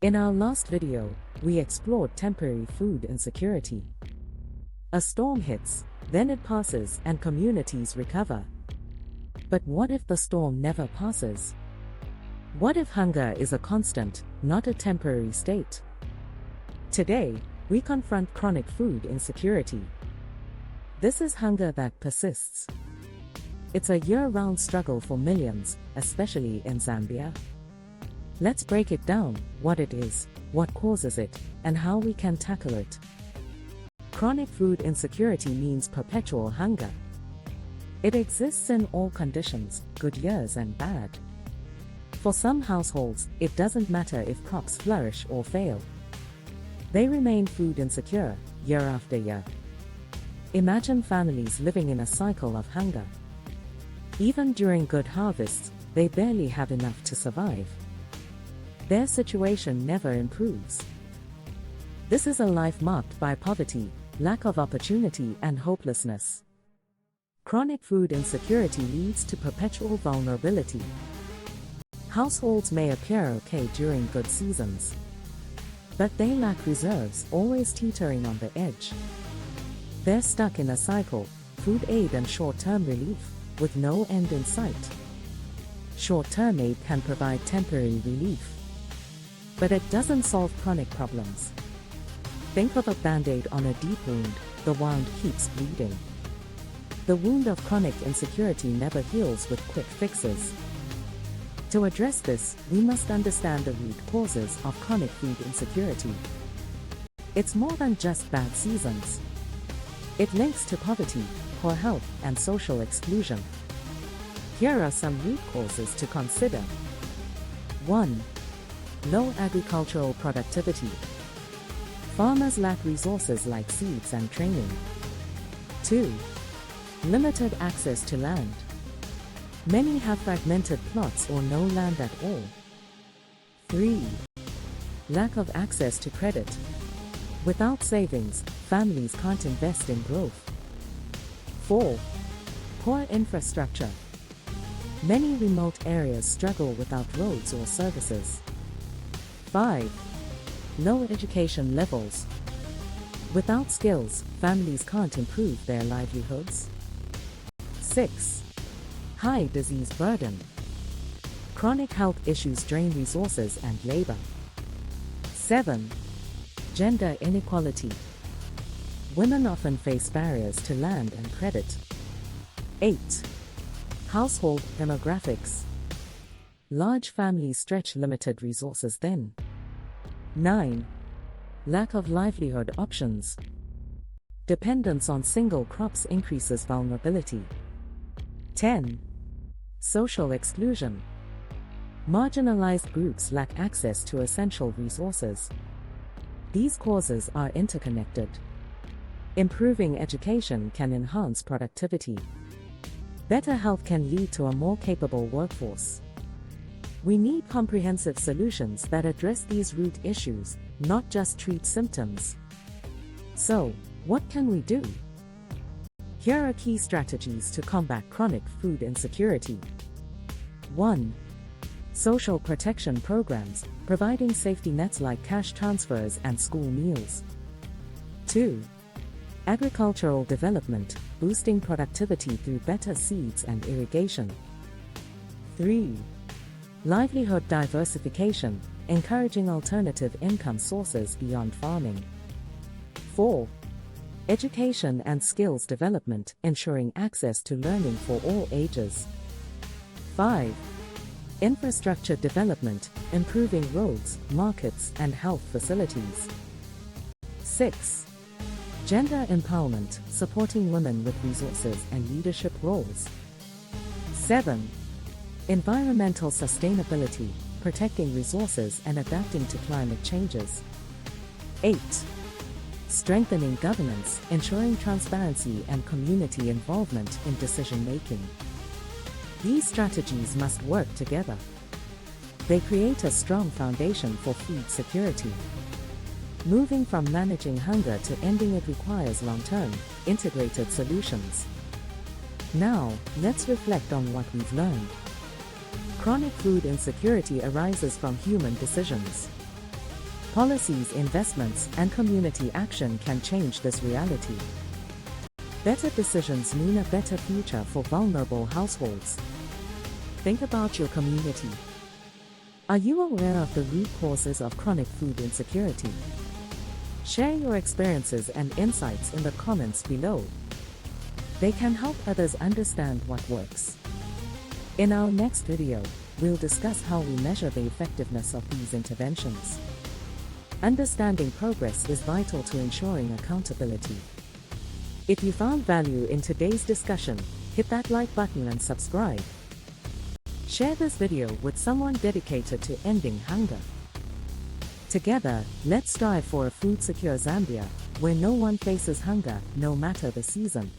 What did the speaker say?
In our last video, we explored temporary food insecurity. A storm hits, then it passes and communities recover. But what if the storm never passes? What if hunger is a constant, not a temporary state? Today, we confront chronic food insecurity. This is hunger that persists. It's a year-round struggle for millions, especially in Zambia. Let's break it down: what it is, what causes it, and how we can tackle it. Chronic food insecurity means perpetual hunger. It exists in all conditions, good years and bad. For some households, it doesn't matter if crops flourish or fail. They remain food insecure, year after year. Imagine families living in a cycle of hunger. Even during good harvests, they barely have enough to survive. Their situation never improves. This is a life marked by poverty, lack of opportunity, and hopelessness. Chronic food insecurity leads to perpetual vulnerability. Households may appear okay during good seasons, but they lack reserves, always teetering on the edge. They're stuck in a cycle: food aid and short-term relief, with no end in sight. Short-term aid can provide temporary relief, but it doesn't solve chronic problems. Think of a band-aid on a deep wound. The wound keeps bleeding. The wound of chronic insecurity never heals with quick fixes. To address this, we must understand the root causes of chronic food insecurity. It's more than just bad seasons. It links to poverty, poor health, and social exclusion. Here are some root causes to consider. 1. Low agricultural productivity. Farmers lack resources like seeds and training. 2. Limited access to land. Many have fragmented plots or no land at all. 3. Lack of access to credit. Without savings, families can't invest in growth. 4. Poor infrastructure. Many remote areas struggle without roads or services. 5. Low education levels. Without skills, families can't improve their livelihoods. 6. High disease burden. Chronic health issues drain resources and labor. 7. Gender inequality. Women often face barriers to land and credit. 8. Household demographics. Large families stretch limited resources thin. 9. Lack of livelihood options. Dependence on single crops increases vulnerability. 10. Social exclusion. Marginalized groups lack access to essential resources. These causes are interconnected. Improving education can enhance productivity. Better health can lead to a more capable workforce. We need comprehensive solutions that address these root issues, not just treat symptoms. So, what can we do? Here are key strategies to combat chronic food insecurity. 1. Social protection programs, providing safety nets like cash transfers and school meals. 2. Agricultural development, boosting productivity through better seeds and irrigation. 3. Livelihood diversification, encouraging alternative income sources beyond farming. 4. Education and skills development, ensuring access to learning for all ages. 5. Infrastructure development, improving roads, markets, and health facilities. 6. Gender empowerment, supporting women with resources and leadership roles. 7. Environmental sustainability, protecting resources and adapting to climate changes. 8. Strengthening governance, ensuring transparency and community involvement in decision-making. These strategies must work together. They create a strong foundation for food security. Moving from managing hunger to ending it requires long-term, integrated solutions. Now, let's reflect on what we've learned. Chronic food insecurity arises from human decisions. Policies, investments, and community action can change this reality. Better decisions mean a better future for vulnerable households. Think about your community. Are you aware of the root causes of chronic food insecurity? Share your experiences and insights in the comments below. They can help others understand what works. In our next video, we'll discuss how we measure the effectiveness of these interventions. Understanding progress is vital to ensuring accountability. If you found value in today's discussion, hit that like button and subscribe. Share this video with someone dedicated to ending hunger. Together, let's strive for a food-secure Zambia, where no one faces hunger, no matter the season.